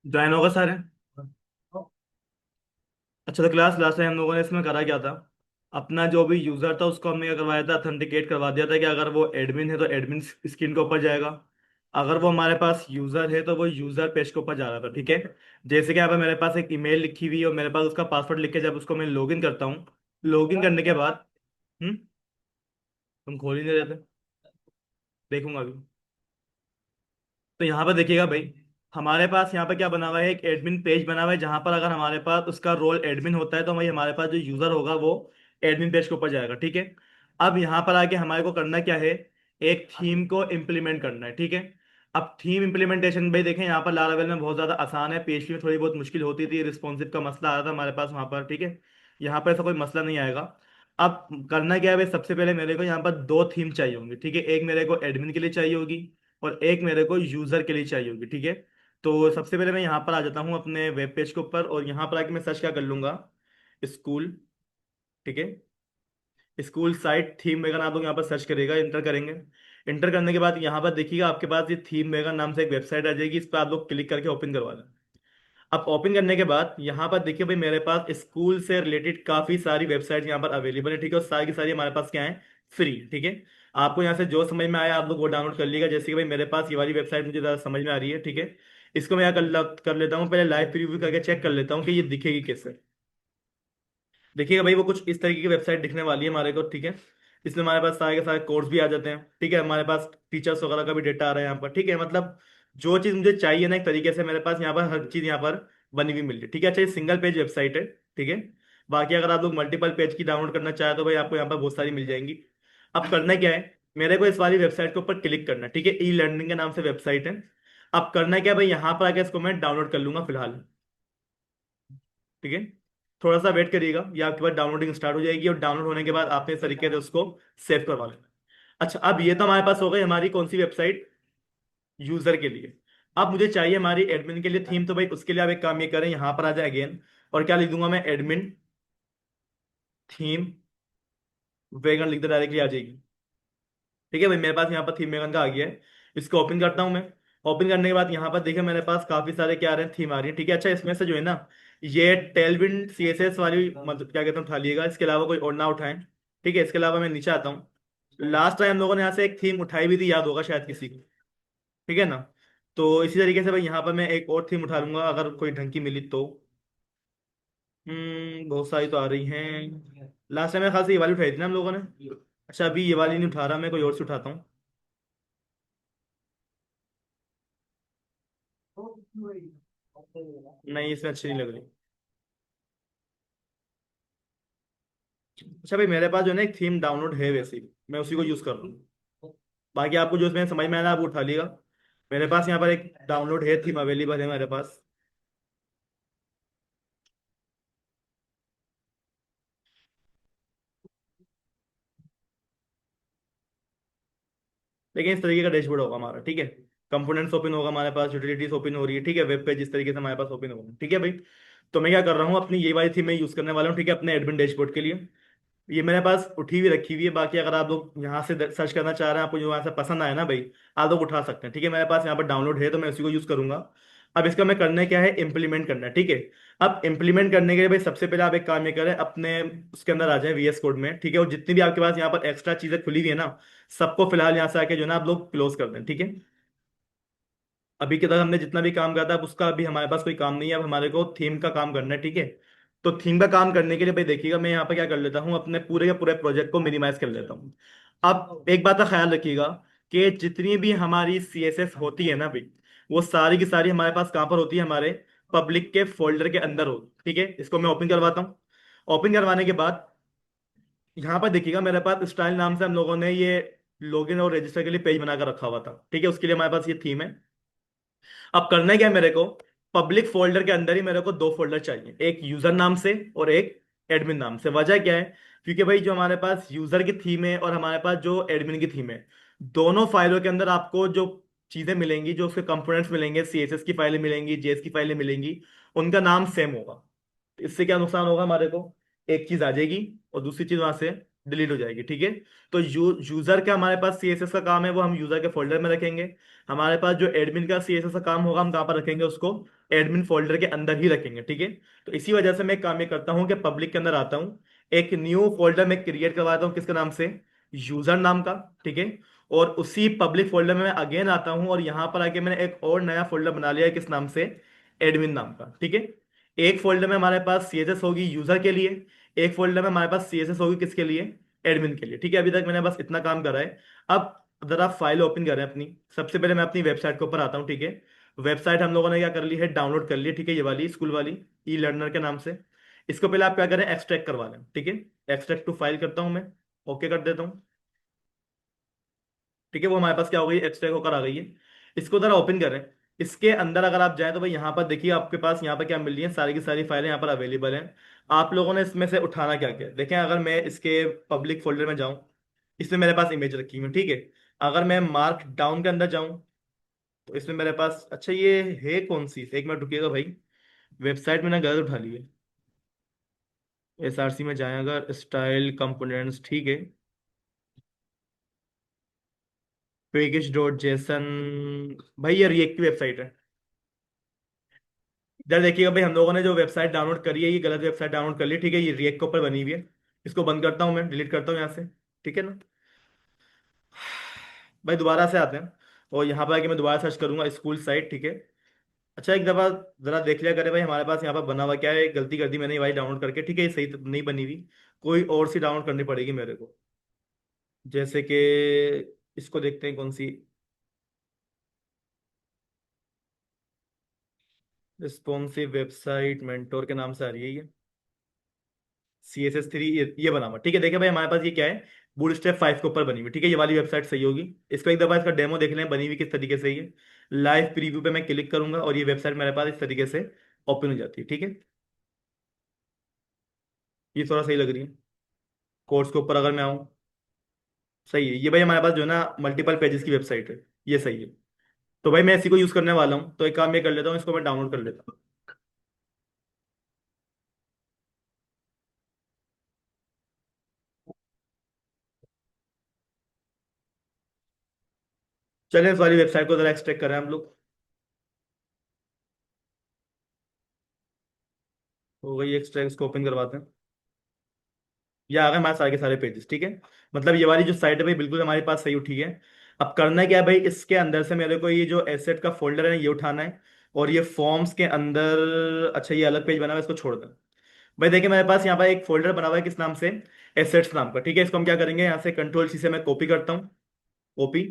Join होगा सारे। अच्छा, तो क्लास लास्ट टाइम हम लोगों ने इसमें करा क्या था? अपना जो भी यूजर था उसको हमने क्या करवाया था, ऑथेंटिकेट करवा दिया था कि अगर वो एडमिन है तो एडमिन स्क्रीन के ऊपर जाएगा। अगर वो हमारे पास यूजर है तो वो यूजर पेज के ऊपर जा रहा था, ठीक है। जैसे कि यहाँ पे मेरे पास एक ईमेल लिखी हुई है और मेरे पास उसका पासवर्ड लिख के जब उसको मैं लॉगिन करता हूँ, लॉगिन करने के बाद तुम खोल ही नहीं रहते। देखूंगा अभी। तो यहाँ पर देखिएगा भाई, हमारे पास यहाँ पर क्या बना हुआ है, एक एडमिन पेज बना हुआ है जहां पर अगर हमारे पास उसका रोल एडमिन होता है तो वही हमारे पास जो यूजर होगा वो एडमिन पेज के ऊपर जाएगा, ठीक है। अब यहाँ पर आके हमारे को करना क्या है, एक थीम को इम्प्लीमेंट करना है, ठीक है। अब थीम इम्प्लीमेंटेशन भाई देखें, यहाँ पर लारावेल में बहुत ज्यादा आसान है, पीएचपी में थोड़ी बहुत मुश्किल होती थी, रिस्पॉन्सिव का मसला आ रहा था हमारे पास वहां पर, ठीक है। यहाँ पर ऐसा कोई मसला नहीं आएगा। अब करना क्या है भाई, सबसे पहले मेरे को यहाँ पर दो थीम चाहिए होंगी, ठीक है। एक मेरे को एडमिन के लिए चाहिए होगी और एक मेरे को यूजर के लिए चाहिए होगी, ठीक है। तो सबसे पहले मैं यहाँ पर आ जाता हूँ अपने वेब पेज के ऊपर और यहाँ पर आके मैं सर्च क्या कर लूंगा, स्कूल, ठीक है। स्कूल साइट थीम वेगन आप लोग यहाँ पर सर्च करेगा, इंटर करेंगे। इंटर करने के बाद यहाँ पर देखिएगा आपके पास ये थीम वेगन नाम से एक वेबसाइट आ जाएगी, इस पर आप लोग क्लिक करके ओपन करवा दें। अब ओपन करने के बाद यहाँ पर देखिए भाई, मेरे पास स्कूल से रिलेटेड काफी सारी वेबसाइट यहाँ पर अवेलेबल है, ठीक है। और सारी की सारी हमारे पास क्या है, फ्री, ठीक है। आपको यहाँ से जो समझ में आया आप लोग वो डाउनलोड कर लीजिएगा। जैसे कि भाई मेरे पास ये वाली वेबसाइट मुझे ज़्यादा समझ में आ रही है, ठीक है। इसको मैं यहाँ कर लेता हूँ, पहले लाइव प्रीव्यू करके चेक कर लेता हूँ कि ये दिखेगी कैसे। देखिएगा भाई, वो कुछ इस तरीके की वेबसाइट दिखने वाली है हमारे को, ठीक है। इसमें हमारे पास सारे के सारे कोर्स भी आ जाते हैं, ठीक है। हमारे पास टीचर्स वगैरह का भी डेटा आ रहा है यहाँ पर, ठीक है। मतलब जो चीज़ मुझे चाहिए ना, एक तरीके से मेरे पास यहाँ पर हर चीज़ यहाँ पर बनी हुई मिल रही है, ठीक है। अच्छा, ये सिंगल पेज वेबसाइट है, ठीक है। बाकी अगर आप लोग मल्टीपल पेज की डाउनलोड करना चाहें तो भाई आपको यहाँ पर बहुत सारी मिल जाएंगी। अब करना क्या है, मेरे को इस वाली वेबसाइट के ऊपर क्लिक करना है, ठीक है। ई लर्निंग के नाम से वेबसाइट है। अब करना क्या है भाई, यहाँ पर आके इसको मैं डाउनलोड कर लूंगा फिलहाल, ठीक है। थोड़ा सा वेट करिएगा, ये आपके पास डाउनलोडिंग स्टार्ट हो जाएगी और डाउनलोड होने के बाद आपने इस तरीके से उसको सेव करवा लेना। अच्छा, अब ये तो हमारे पास हो गई हमारी कौन सी वेबसाइट, यूजर के लिए। अब मुझे चाहिए हमारी एडमिन के लिए थीम, तो भाई उसके लिए आप एक काम ये करें, यहाँ पर आ जाए अगेन, और क्या लिख दूंगा मैं, एडमिन थीम वेगन लिख दे, डायरेक्टली आ जाएगी। ठीक है भाई, मेरे पास यहाँ पर थीम वेगन का आ गया है। इसको ओपन करता हूँ मैं। ओपन करने के बाद यहाँ पर देखिए मेरे पास काफी सारे क्या आ रहे हैं, थीम आ रही है, ठीक है। अच्छा, इसमें से जो है ना, ये टेलविन सीएसएस वाली मतलब क्या कहते हैं उठा लिएगा, इसके अलावा कोई और ना उठाएं, ठीक है। इसके अलावा मैं नीचे आता हूँ। लास्ट टाइम हम लोगों ने यहाँ से एक थीम उठाई भी थी, याद होगा शायद किसी को, ठीक है ना। तो इसी तरीके से भाई यहाँ पर मैं एक और थीम उठा लूंगा अगर कोई ढंग की मिली तो। बहुत सारी तो आ रही हैं। लास्ट टाइम मैं खास ये वाली उठाई थी ना हम लोगों ने। अच्छा, अभी ये वाली नहीं उठा रहा मैं, कोई और से उठाता हूँ। नहीं, इसमें अच्छी नहीं लग रही। अच्छा भाई, मेरे पास जो है ना एक थीम डाउनलोड है वैसे ही, मैं उसी को यूज कर रहा हूँ। बाकी आपको जो इसमें समझ में आना आप उठा लिएगा। मेरे पास यहाँ पर एक डाउनलोड है, थीम अवेलेबल है मेरे पास। लेकिन इस तरीके का डैशबोर्ड होगा हमारा, ठीक है। कंपोनेंट्स ओपन होगा हमारे पास, यूटिलिटीज ओपन हो रही है, ठीक है। वेब पेज इस तरीके से हमारे पास ओपन होगा, ठीक है भाई। तो मैं क्या कर रहा हूँ, अपनी ये वाली थीम मैं यूज करने वाला हूँ, ठीक है, अपने एडमिन डैशबोर्ड के लिए। ये मेरे पास उठी हुई रखी हुई है। बाकी अगर आप लोग यहाँ से सर्च करना चाह रहे हैं, आपको जो यहाँ से पसंद आया ना भाई, आप लोग उठा सकते हैं, ठीक है। मेरे पास यहाँ पर डाउनलोड है तो मैं उसी को यूज करूंगा। अब इसका मैं करना क्या है, इम्प्लीमेंट करना है, ठीक है। अब इम्प्लीमेंट करने के लिए भाई सबसे पहले आप एक काम ये करें, अपने उसके अंदर आ जाए वीएस कोड में, ठीक है। और जितनी भी आपके पास यहाँ पर एक्स्ट्रा चीजें खुली हुई है ना, सबको फिलहाल यहाँ से आके जो है ना आप लोग क्लोज कर दें, ठीक है। अभी के तक हमने जितना भी काम करा था, अब उसका अभी हमारे पास कोई काम नहीं है, अब हमारे को थीम का काम करना है, ठीक है। तो थीम का काम करने के लिए भाई देखिएगा, मैं यहाँ पर क्या कर लेता हूँ, अपने पूरे के पूरे प्रोजेक्ट को मिनिमाइज कर लेता हूँ। अब एक बात का ख्याल रखिएगा कि जितनी भी हमारी सीएसएस होती है ना भाई, वो सारी की सारी हमारे पास कहाँ पर होती है, हमारे पब्लिक के फोल्डर के अंदर हो, ठीक है। इसको मैं ओपन करवाता हूँ। ओपन करवाने के बाद यहाँ पर देखिएगा मेरे पास स्टाइल नाम से हम लोगों ने ये लॉगिन और रजिस्टर के लिए पेज बनाकर रखा हुआ था, ठीक है। उसके लिए हमारे पास ये थीम है। अब करना क्या है मेरे को, पब्लिक फोल्डर के अंदर ही मेरे को दो फोल्डर चाहिए, एक यूजर नाम से और एक एडमिन नाम से। वजह क्या है, क्योंकि भाई जो हमारे पास यूजर की थीम है और हमारे पास जो एडमिन की थीम है, दोनों फाइलों के अंदर आपको जो चीजें मिलेंगी, जो उसके कंपोनेंट्स मिलेंगे, सीएसएस की फाइलें मिलेंगी, जेएस की फाइलें मिलेंगी, उनका नाम सेम होगा। इससे क्या नुकसान होगा हमारे को, एक चीज आ जाएगी और दूसरी चीज वहां से डिलीट हो जाएगी, ठीक है। तो यूजर का हमारे पास सीएसएस का काम है, वो हम यूजर के फोल्डर में रखेंगे। हमारे पास जो एडमिन का सीएसएस का काम होगा, हम कहाँ पर रखेंगे उसको, एडमिन फोल्डर के अंदर ही रखेंगे, ठीक है। तो इसी वजह से मैं एक काम ये करता हूँ कि पब्लिक के अंदर आता हूँ, एक न्यू फोल्डर में क्रिएट करवाता हूँ, किसके नाम से, यूजर नाम का, ठीक है। और उसी पब्लिक फोल्डर में मैं अगेन आता हूँ, और यहाँ पर आके मैंने एक और नया फोल्डर बना लिया है, किस नाम से, एडमिन नाम का, ठीक है। एक फोल्डर में हमारे पास सीएसएस होगी यूजर के लिए, एक फोल्डर में हमारे पास सीएसएस होगी किसके लिए, एडमिन के लिए, ठीक है। अभी तक मैंने बस इतना काम करा है। अब जरा फाइल ओपन करें अपनी। सबसे पहले मैं अपनी वेबसाइट के ऊपर आता हूँ, ठीक है। वेबसाइट हम लोगों ने क्या कर ली है, डाउनलोड कर ली है, ठीक है, ये वाली स्कूल वाली, ई लर्नर के नाम से। इसको पहले आप क्या करें, एक्सट्रैक्ट करवा लें, ठीक है। एक्सट्रैक्ट टू फाइल करता हूँ मैं, ओके कर देता हूँ, ठीक है। वो हमारे पास क्या हो गई, एक्सट्रैक्ट होकर आ गई है। इसको जरा ओपन करें। इसके अंदर अगर आप जाएं तो भाई यहाँ पर देखिए, आपके पास यहाँ पर क्या मिल रही है, सारी की सारी फाइलें यहाँ पर अवेलेबल हैं। आप लोगों ने इसमें से उठाना क्या क्या है? देखें, अगर मैं इसके पब्लिक फोल्डर में जाऊं, इसमें मेरे पास इमेज रखी हुई है, ठीक है। अगर मैं मार्क डाउन के अंदर जाऊं, तो इसमें मेरे पास, अच्छा ये है कौन सी, एक मिनट रुकिएगा भाई, वेबसाइट मैंने गलत उठा ली है। एसआरसी में जाएं अगर, स्टाइल कंपोनेंट्स, ठीक है, पैकेज डॉट जेसन, भाई ये रिएक्ट की वेबसाइट है। इधर देखिएगा भाई, हम लोगों ने जो वेबसाइट डाउनलोड करी है, ये गलत वेबसाइट डाउनलोड कर ली, ठीक है। ये रिएक्ट के ऊपर बनी हुई है। इसको बंद करता हूँ मैं, डिलीट करता हूँ यहाँ से, ठीक है ना। भाई दोबारा से आते हैं, और यहाँ पर आके मैं दोबारा सर्च करूंगा स्कूल साइट, ठीक है। अच्छा एक दफा जरा देख लिया करे भाई, हमारे पास यहाँ पर बना हुआ क्या है, गलती कर दी मैंने ये वाली डाउनलोड करके, ठीक है, ये सही तो नहीं बनी हुई, कोई और सी डाउनलोड करनी पड़ेगी मेरे को। जैसे कि इसको देखते हैं कौन सी, रिस्पॉन्सिव वेबसाइट मेंटोर के नाम से आ रही है ये, CSS3, ये बना हुआ, ठीक है। देखिए भाई हमारे पास ये क्या है, बूटस्ट्रैप 5 के ऊपर बनी हुई, ठीक है। ये वाली वेबसाइट सही होगी। इसको एक दफा इसका डेमो देख लें बनी हुई किस तरीके से, ये लाइव प्रीव्यू पे मैं क्लिक करूंगा और ये वेबसाइट मेरे पास इस तरीके से ओपन हो जाती है, ठीक है। ये थोड़ा सही लग रही है। कोर्स के ऊपर अगर मैं आऊँ, सही है ये भाई, हमारे पास जो है ना मल्टीपल पेजेस की वेबसाइट है, ये सही है। तो भाई मैं इसी को यूज करने वाला हूँ, तो एक काम ये कर लेता हूँ, इसको मैं डाउनलोड कर लेता हूँ। चलिए इस वाली वेबसाइट को जरा एक्सट्रैक्ट करें हम लोग। हो गई एक्सट्रैक्ट, इसको ओपन करवाते हैं। ये आ गए हमारे सारे के सारे पेजेस, ठीक है। मतलब ये वाली जो साइट है भाई, बिल्कुल हमारे पास सही उठी है। अब करना क्या है भाई, इसके अंदर से मेरे को ये जो एसेट का फोल्डर है ना, ये उठाना है। और ये फॉर्म्स के अंदर, अच्छा ये अलग पेज बना हुआ है, इसको छोड़ दें। भाई देखिए मेरे पास यहाँ पर एक फोल्डर बना हुआ है, किस नाम से, एसेट्स नाम का, ठीक है। इसको हम क्या करेंगे, यहाँ से कंट्रोल C से मैं कॉपी करता हूँ, कॉपी।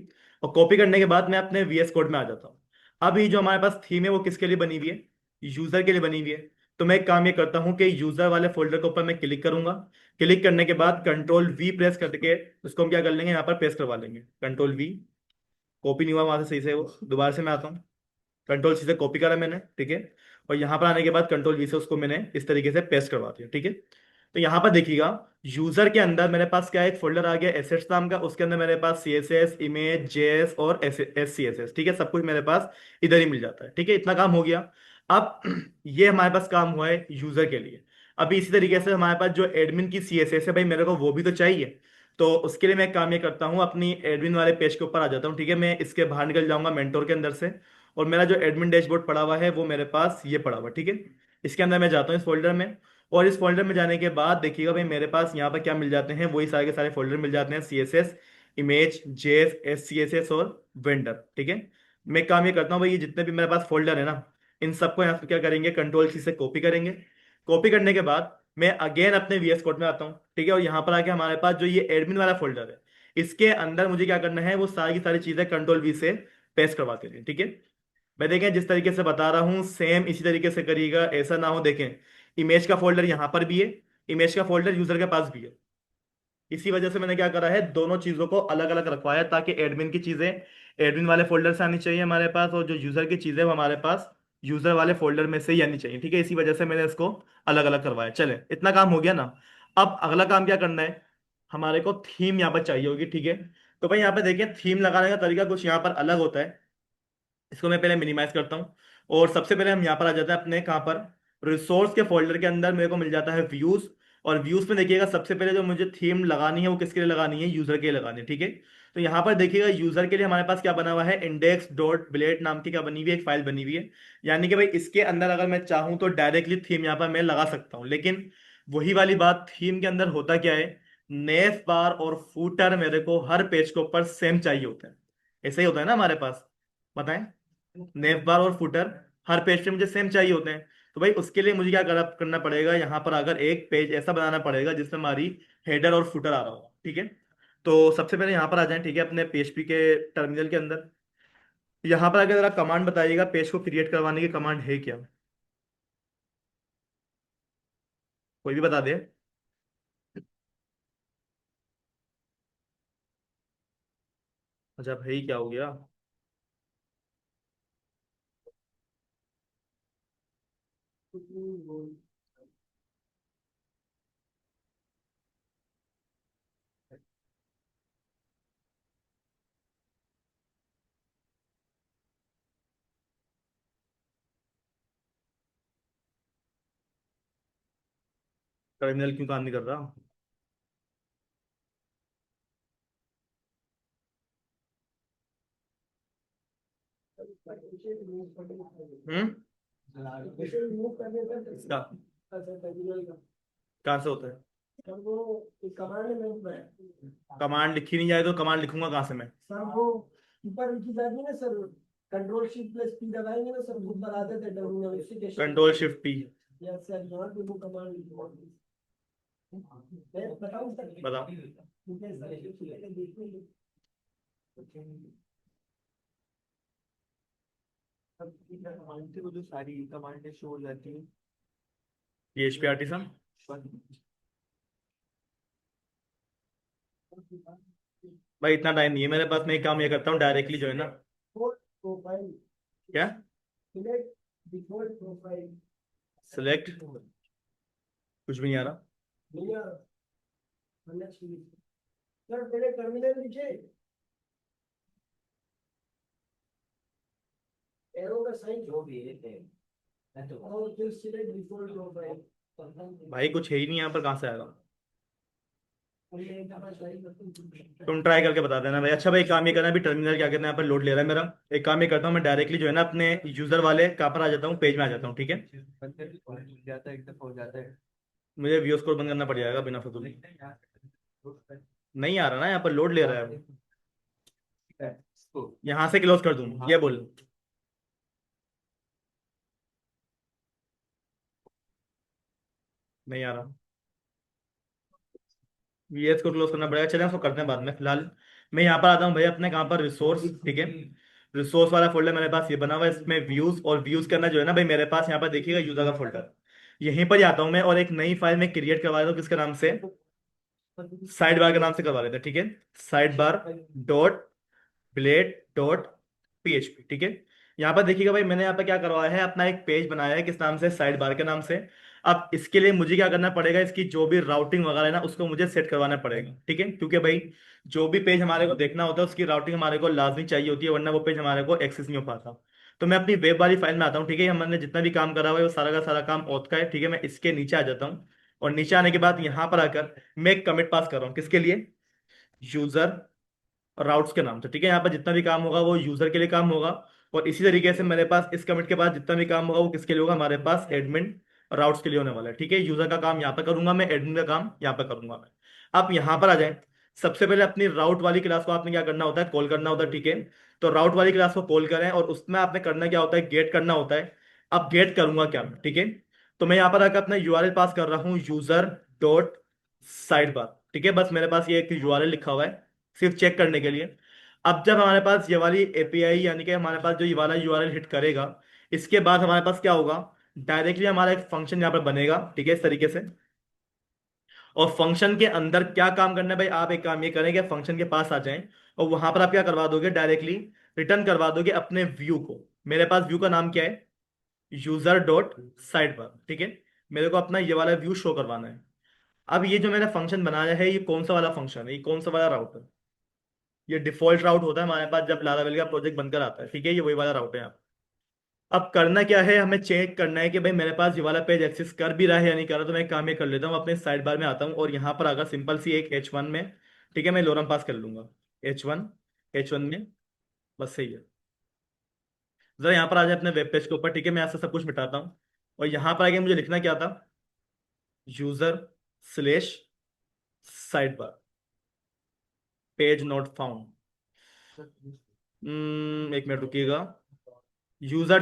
और कॉपी करने के बाद मैं अपने VS कोड में आ जाता हूँ। अब ये जो हमारे पास थीम है, वो किसके लिए बनी हुई है, यूजर के लिए बनी हुई है। तो मैं एक काम ये करता हूँ कि यूजर वाले फोल्डर के ऊपर मैं क्लिक करूंगा। क्लिक करने के बाद कंट्रोल V प्रेस करके उसको हम क्या कर लेंगे, यहाँ पर पेस्ट करवा लेंगे, कंट्रोल V। कॉपी नहीं हुआ वहां से सही से, वो दोबारा से मैं आता हूँ। कंट्रोल C से कॉपी करा मैंने, ठीक है। और यहाँ पर आने के बाद कंट्रोल V से उसको मैंने इस तरीके से पेस्ट करवा दिया, ठीक है। तो यहाँ पर देखिएगा, यूजर के अंदर मेरे पास क्या है, एक फोल्डर आ गया एसेट्स नाम का, उसके अंदर मेरे पास CSS, इमेज, JS और SCSS, ठीक है, सब कुछ मेरे पास इधर ही मिल जाता है, ठीक है। इतना काम हो गया। अब ये हमारे पास काम हुआ है यूजर के लिए। अभी इसी तरीके से हमारे पास जो एडमिन की CSS है भाई, मेरे को वो भी तो चाहिए। तो उसके लिए मैं एक काम ये करता हूँ, अपनी एडमिन वाले पेज के ऊपर आ जाता हूँ, ठीक है। मैं इसके बाहर निकल जाऊंगा मेंटोर के अंदर से, और मेरा जो एडमिन डैशबोर्ड पड़ा हुआ है वो मेरे पास ये पड़ा हुआ है, ठीक है। इसके अंदर मैं जाता हूँ इस फोल्डर में। और इस फोल्डर में जाने के बाद देखिएगा भाई, मेरे पास यहाँ पर क्या मिल जाते हैं, वही सारे के सारे फोल्डर मिल जाते हैं, CSS, इमेज, JS, SCSS और वेंडर, ठीक है। मैं एक काम ये करता हूँ भाई, ये जितने भी मेरे पास फोल्डर है ना, इन सबको यहाँ पे क्या करेंगे, कंट्रोल C से कॉपी करेंगे। कॉपी करने के बाद मैं अगेन अपने VS कोड में आता हूँ, ठीक है। और यहाँ पर आके हमारे पास जो ये एडमिन वाला फोल्डर है, इसके अंदर मुझे क्या करना है, वो सारी की सारी चीजें कंट्रोल V से पेस्ट करवाते हैं, ठीक है। मैं देखें जिस तरीके से बता रहा हूँ, सेम इसी तरीके से करिएगा, ऐसा ना हो। देखें, इमेज का फोल्डर यहाँ पर भी है, इमेज का फोल्डर यूजर के पास भी है। इसी वजह से मैंने क्या करा है, दोनों चीजों को अलग अलग रखवाया, ताकि एडमिन की चीजें एडमिन वाले फोल्डर से आनी चाहिए हमारे पास, और जो यूजर की चीजें वो हमारे पास यूजर वाले फोल्डर में से ही आनी चाहिए, ठीक है। इसी वजह से मैंने इसको अलग अलग करवाया। चले इतना काम हो गया ना। अब अगला काम क्या करना है, हमारे को थीम यहाँ पर चाहिए होगी, ठीक है। तो भाई यहाँ पे देखिए, थीम लगाने का तरीका कुछ यहाँ पर अलग होता है। इसको मैं पहले मिनिमाइज करता हूँ। और सबसे पहले हम यहाँ पर आ जाते हैं अपने, कहाँ पर, रिसोर्स के फोल्डर के अंदर मेरे को मिल जाता है व्यूज। और व्यूज में देखिएगा सबसे पहले जो मुझे थीम लगानी है वो किसके लिए लगानी है, यूजर के लिए लगानी है, ठीक है। तो यहाँ पर देखिएगा यूजर के लिए हमारे पास क्या बना हुआ है, इंडेक्स डॉट ब्लेड नाम की क्या बनी हुई है, एक फाइल बनी हुई है। यानी कि भाई इसके अंदर अगर मैं चाहूँ तो डायरेक्टली थीम यहाँ पर मैं लगा सकता हूँ, लेकिन वही वाली बात, थीम के अंदर होता क्या है, नेफ बार और फूटर मेरे को हर पेज के ऊपर सेम चाहिए होता है। ऐसे ही होता है ना हमारे पास, बताएं। नेफ बार और फुटर हर पेज पे मुझे सेम चाहिए होते हैं। तो भाई उसके लिए मुझे क्या करना पड़ेगा, यहाँ पर अगर एक पेज ऐसा बनाना पड़ेगा जिसमें हमारी हेडर और फुटर आ रहा हो, ठीक है। तो सबसे पहले यहाँ पर आ जाएं, ठीक है, अपने PHP के टर्मिनल के अंदर। यहाँ पर अगर जरा कमांड बताइएगा, पेज को क्रिएट करवाने की कमांड है क्या, कोई भी बता दे। अच्छा भाई क्या हो गया। टर्मिनल क्यों काम नहीं कर रहा। हम्म। इसका कहाँ से होता है। कमांड लिखी नहीं जाए तो कमांड लिखूंगा कहाँ से मैं। सर वो ऊपर लिखी जाती है ना sir, control shift plus P दबाएंगे ना सर, ऊपर आ जाते हैं नोटिफिकेशन। Ctrl+Shift+P। यस सर, यहाँ पे वो कमांड मैं बताऊं सर। बताओ। ठीक है सर, देखिए अब कमांड से वो जो सारी कमांडें शो हो जाती है। PHP artisan. भाई इतना टाइम नहीं है मेरे पास, मैं एक काम ये करता हूँ डायरेक्टली जो है ना। प्रोफाइल क्या। Select default profile. सिलेक्ट, कुछ भी नहीं आ रहा। भैया सर पहले टर्मिनल लिखे, एरो का साइन जो भी है, और फिर सिलेक्ट डिफॉल्ट प्रोफाइल। भाई कुछ है ही नहीं यहाँ पर, कहाँ से आएगा। तुम सर ट्राई करके बता देना भाई। अच्छा भाई एक काम ये करना, अभी टर्मिनल क्या कहते हैं यहाँ पर लोड ले रहा है मेरा। एक काम ये करता हूँ मैं डायरेक्टली जो है ना अपने यूजर वाले कहाँ पर आ जाता हूँ, पेज में आ जाता हूँ, ठीक है। जाता है, एक दफा हो जाता है। मुझे व्यूज कोड बंद करना पड़ जाएगा बिना फजूल। नहीं आ रहा ना यहाँ पर, लोड ले रहा है वो। यहाँ से क्लोज कर दूँ ये बोल। नहीं आ रहा। VS को क्लोज करना पड़ेगा, चलें उसको करते हैं बाद में। फिलहाल मैं यहाँ पर आता हूँ भाई अपने कहाँ पर, रिसोर्स, ठीक है। रिसोर्स वाला फोल्डर मेरे पास ये बना हुआ है, इसमें व्यूज, और व्यूज करना जो है ना भाई मेरे पास यहाँ पर देखिएगा यूजर का फोल्डर। यहीं पर जाता हूँ मैं और एक नई फाइल में क्रिएट करवा देता हूँ, किसके नाम से, साइड बार के नाम से करवा लेते हैं, ठीक है। Side bar dot blade dot PHP, ठीक है। यहाँ पर देखिएगा भाई मैंने यहाँ पर क्या करवाया है, अपना एक पेज बनाया है, किस नाम से, साइड बार के नाम से। अब इसके लिए मुझे क्या करना पड़ेगा, इसकी जो भी राउटिंग वगैरह है ना उसको मुझे सेट करवाना पड़ेगा, ठीक है। क्योंकि भाई जो भी पेज हमारे को देखना होता है उसकी राउटिंग हमारे को लाजमी चाहिए होती है, वरना वो पेज हमारे को एक्सेस नहीं हो पाता। तो मैं अपनी वेब वाली फाइल में आता हूँ, ठीक है। हमने जितना भी काम करा हुआ है वो सारा का सारा काम औथ का है, ठीक है। मैं इसके नीचे आ जाता हूँ, और नीचे आने के बाद यहाँ पर आकर मैं एक कमिट पास कर रहा हूँ, किसके लिए, यूजर राउट्स के नाम से, ठीक है। यहाँ पर जितना भी काम होगा वो यूजर के लिए काम होगा। और इसी तरीके से मेरे पास इस कमिट के बाद जितना भी काम होगा वो किसके लिए होगा, हमारे पास एडमिन राउट्स के लिए होने वाला है, ठीक है। यूजर का काम यहाँ पर करूंगा मैं, एडमिन का काम यहाँ पर करूंगा मैं। आप यहाँ पर आ जाएं। सबसे पहले अपनी राउट वाली क्लास को आपने क्या करना होता है, कॉल करना होता है, ठीक है। तो राउट वाली क्लास को कॉल करें और उसमें आपने करना क्या होता है, गेट करना होता है। अब गेट करूंगा क्या मैं, ठीक है। तो मैं यहाँ पर आकर अपना URL पास कर रहा हूँ, यूजर डॉट साइड बार, ठीक है। बस मेरे पास ये एक URL लिखा हुआ है सिर्फ चेक करने के लिए। अब जब हमारे पास ये वाली API, यानी कि हमारे पास जो ये वाला URL हिट करेगा, इसके बाद हमारे पास क्या होगा, डायरेक्टली हमारा एक फंक्शन यहाँ पर बनेगा, ठीक है, इस तरीके से। और फंक्शन के अंदर क्या काम करना है भाई, आप एक काम ये करेंगे, फंक्शन के पास आ जाएं और वहां पर आप क्या करवा दोगे, डायरेक्टली रिटर्न करवा दोगे अपने व्यू को। मेरे पास व्यू का नाम क्या है, यूजर डॉट साइड बार, ठीक है। मेरे को अपना ये वाला व्यू शो करवाना है। अब ये जो मैंने फंक्शन बनाया है ये कौन सा वाला फंक्शन है, ये कौन सा वाला राउट है, ये डिफॉल्ट राउट होता है हमारे पास जब लारावेल का प्रोजेक्ट बनकर आता है, ठीक है। ये वही वाला राउट है यहाँ। अब करना क्या है, हमें चेक करना है कि भाई मेरे पास ये वाला पेज एक्सेस कर भी रहा है या नहीं कर रहा। तो मैं एक काम ये कर लेता हूँ, अपने साइड बार में आता हूँ और यहाँ पर अगर सिंपल सी एक H1 में, ठीक है, मैं लोरम पास कर लूंगा। H1, H1 में, बस सही है। जरा यहाँ पर आ जाए अपने वेब पेज के ऊपर, ठीक है, मैं यहाँ से सब कुछ मिटाता हूँ। और यहाँ पर आगे मुझे लिखना क्या था, user slash side bar, page not found. एक मिनट रुकिएगा। यूजर